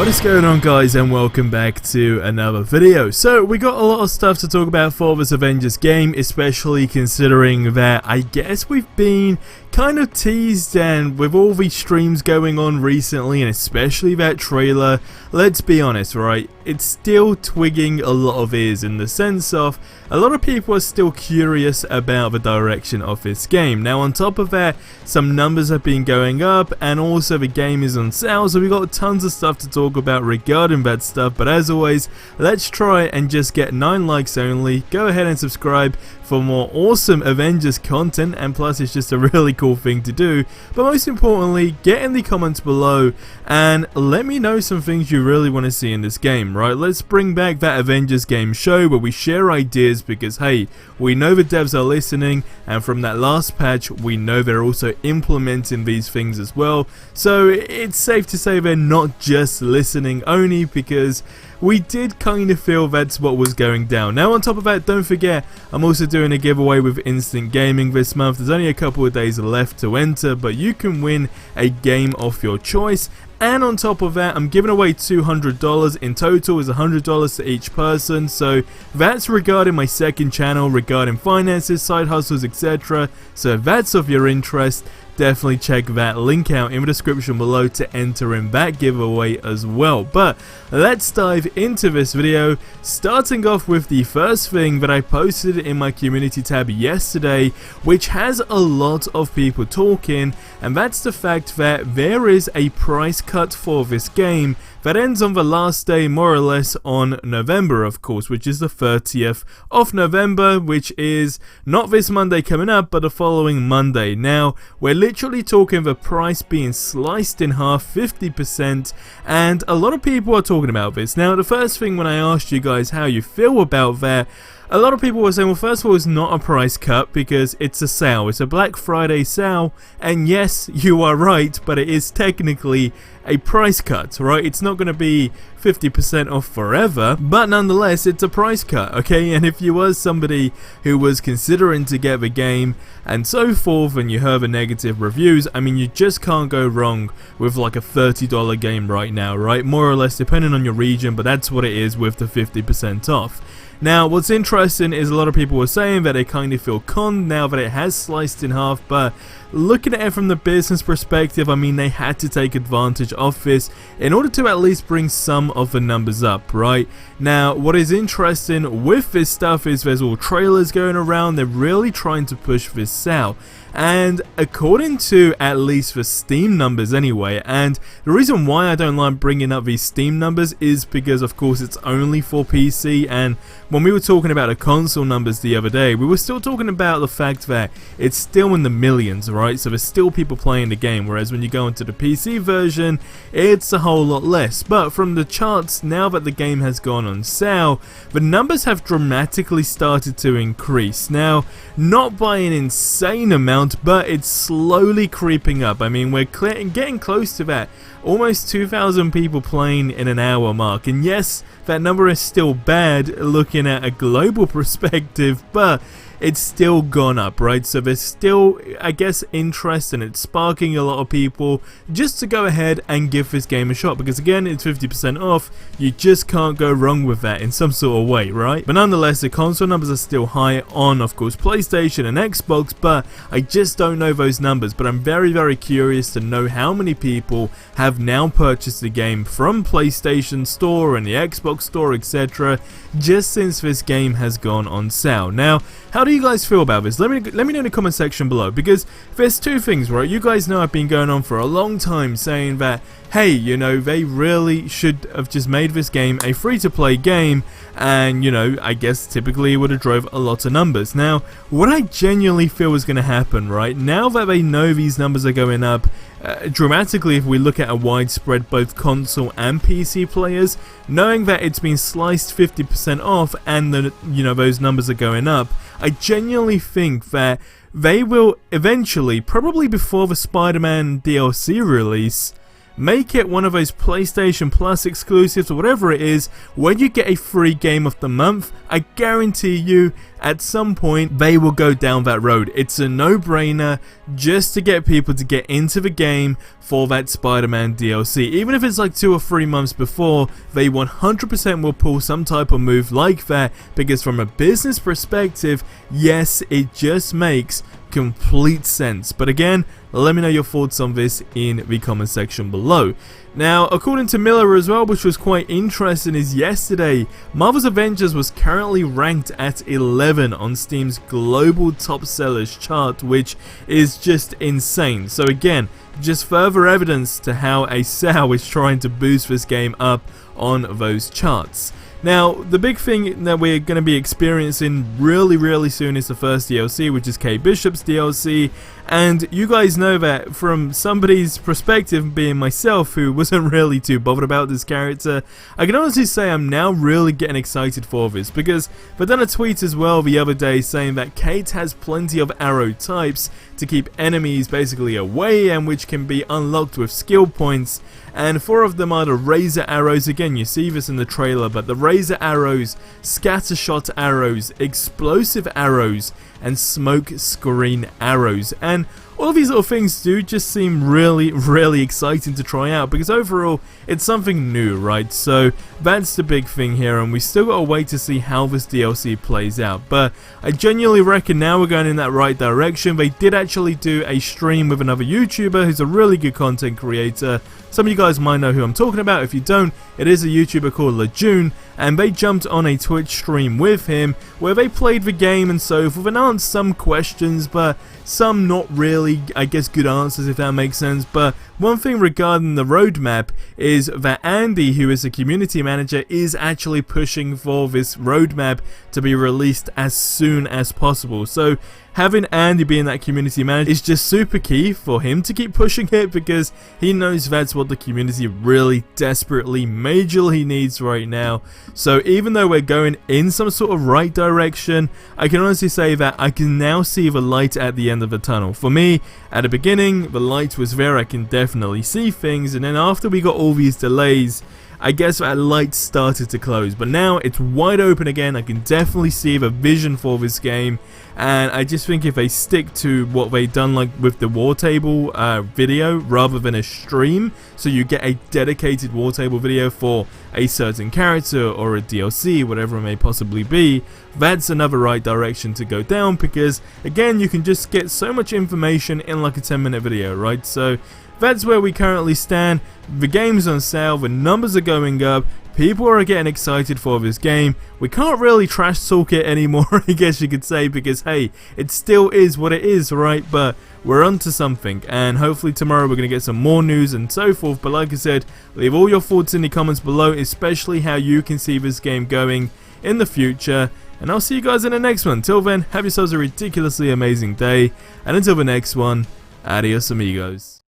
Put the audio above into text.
What is going on, guys, and welcome back to another video. So we got a lot of stuff to talk about for this Avengers game, especially considering that I guess we've been kind of teased, and with all these streams going on recently, and especially that trailer, let's be honest, right, it's still twigging a lot of ears in the sense of a lot of people are still curious about the direction of this game. Now on top of that, some numbers have been going up, and also the game is on sale, so we got tons of stuff to talk about regarding that stuff. But as always, let's try and just get 9 likes only. Go ahead and subscribe for more awesome Avengers content, and plus it's just a really cool thing to do. But most importantly, get in the comments below and let me know some things you really want to see in this game, right? Let's bring back that Avengers game show where we share ideas, because hey, we know the devs are listening, and from that last patch we know they're also implementing these things as well. So it's safe to say they're not just listening only, because we did kind of feel that's what was going down. Now on top of that, don't forget, I'm also doing a giveaway with Instant Gaming this month. There's only a couple of days left to enter, but you can win a game of your choice. And on top of that, I'm giving away $200. In total is $100 to each person. So that's regarding my second channel, regarding finances, side hustles, etc. So if that's of your interest, definitely check that link out in the description below to enter in that giveaway as well. But let's dive into this video, starting off with the first thing that I posted in my community tab yesterday, which has a lot of people talking, and that's the fact that there is a price cut for this game that ends on the last day, more or less, on November, of course, which is the 30th of November, which is not this Monday coming up, but the following Monday. Now, we're literally talking the price being sliced in half, 50%, and a lot of people are talking about this. Now, the first thing when I asked you guys how you feel about that, a lot of people were saying, well, first of all, it's not a price cut because it's a sale. It's a Black Friday sale, and yes, you are right, but it is technically a price cut, right? It's not going to be 50% off forever, but nonetheless, it's a price cut, okay? And if you was somebody who was considering to get the game and so forth, and you heard the negative reviews, I mean, you just can't go wrong with like a $30 game right now, right? More or less, depending on your region, but that's what it is with the 50% off. Now, what's interesting is a lot of people were saying that they kind of feel conned now that it has sliced in half, but looking at it from the business perspective, I mean, they had to take advantage of this in order to at least bring some of the numbers up, right? Now, what is interesting with this stuff is there's all trailers going around. They're really trying to push this out. And according to at least the Steam numbers anyway, and the reason why I don't like bringing up these Steam numbers is because of course it's only for PC, and when we were talking about the console numbers the other day, we were still talking about the fact that it's still in the millions, right? So there's still people playing the game, whereas when you go into the PC version, it's a whole lot less. But from the charts, now that the game has gone on sale, the numbers have dramatically started to increase. Now, not by an insane amount, but it's slowly creeping up. I mean, we're getting close to that almost 2,000 people playing in an hour mark, and yes, that number is still bad looking at a global perspective, but it's still gone up, right? So there's still, I guess, interest, and it's sparking a lot of people just to go ahead and give this game a shot, because again, it's 50% off. You just can't go wrong with that in some sort of way, right? But nonetheless, the console numbers are still high on, of course, PlayStation and Xbox, but I just don't know those numbers. But I'm very, very curious to know how many people have now purchased the game from PlayStation Store and the Xbox Store, etc., just since this game has gone on sale. Now, how do you guys feel about this? Let me know in the comment section below, because there's two things, right? You guys know I've been going on for a long time saying that, hey, you know, they really should have just made this game a free-to-play game, and, you know, I guess typically it would have drove a lot of numbers. Now, what I genuinely feel is going to happen, right, now that they know these numbers are going up dramatically, if we look at a widespread both console and PC players, knowing that it's been sliced 50% off and that, you know, those numbers are going up, I genuinely think that they will eventually, probably before the Spider-Man DLC release, make it one of those PlayStation Plus exclusives or whatever it is, when you get a free game of the month, I guarantee you at some point they will go down that road. It's a no-brainer just to get people to get into the game for that Spider-Man DLC. Even if it's like 2 or 3 months before, they 100% will pull some type of move like that, because from a business perspective, yes, it just makes complete sense. But again, let me know your thoughts on this in the comment section below. Now, according to Miller as well, which was quite interesting, is yesterday, Marvel's Avengers was currently ranked at 11 on Steam's global top sellers chart, which is just insane. So again, just further evidence to how a sale is trying to boost this game up on those charts. Now, the big thing that we're going to be experiencing really soon is the first DLC, which is Kate Bishop's DLC, and you guys know that from somebody's perspective, being myself, who wasn't really too bothered about this character, I can honestly say I'm now really getting excited for this, because they done a tweet as well the other day saying that Kate has plenty of arrow types to keep enemies basically away, and which can be unlocked with skill points, and 4 of them are the razor arrows. Again, you see this in the trailer, but the razor arrows, scatter shot arrows, explosive arrows, and smoke screen arrows. And all of these little things do just seem really exciting to try out, because overall it's something new, right? So that's the big thing here, and we still gotta wait to see how this DLC plays out. But I genuinely reckon now we're going in that right direction. They did actually do a stream with another YouTuber who's a really good content creator. Some of you guys might know who I'm talking about. If you don't, it is a YouTuber called Lejeune, and they jumped on a Twitch stream with him where they played the game and so forth, and answered some questions, but some not really, I guess, good answers, if that makes sense. But one thing regarding the roadmap is that Andy, who is a community manager, is actually pushing for this roadmap to be released as soon as possible. So having Andy being that community manager is just super key for him to keep pushing it, because he knows that's what the community really desperately, majorly needs right now. So even though we're going in some sort of right direction, I can honestly say that I can now see the light at the end of the tunnel. For me, at the beginning, the light was there, I can definitely see things, and then after we got all these delays, I guess that light started to close, but now it's wide open again. I can definitely see the vision for this game, and I just think if they stick to what they've done, like with the war table video rather than a stream, so you get a dedicated war table video for a certain character or a DLC, whatever it may possibly be, that's another right direction to go down, because again, you can just get so much information in like a 10-minute video, right? So that's where we currently stand. The game's on sale, the numbers are going up, people are getting excited for this game. We can't really trash talk it anymore, I guess you could say, because hey, it still is what it is, right? But we're onto something, and hopefully tomorrow we're going to get some more news and so forth. But like I said, leave all your thoughts in the comments below, especially how you can see this game going in the future. And I'll see you guys in the next one. Till then, have yourselves a ridiculously amazing day, and until the next one, adios amigos.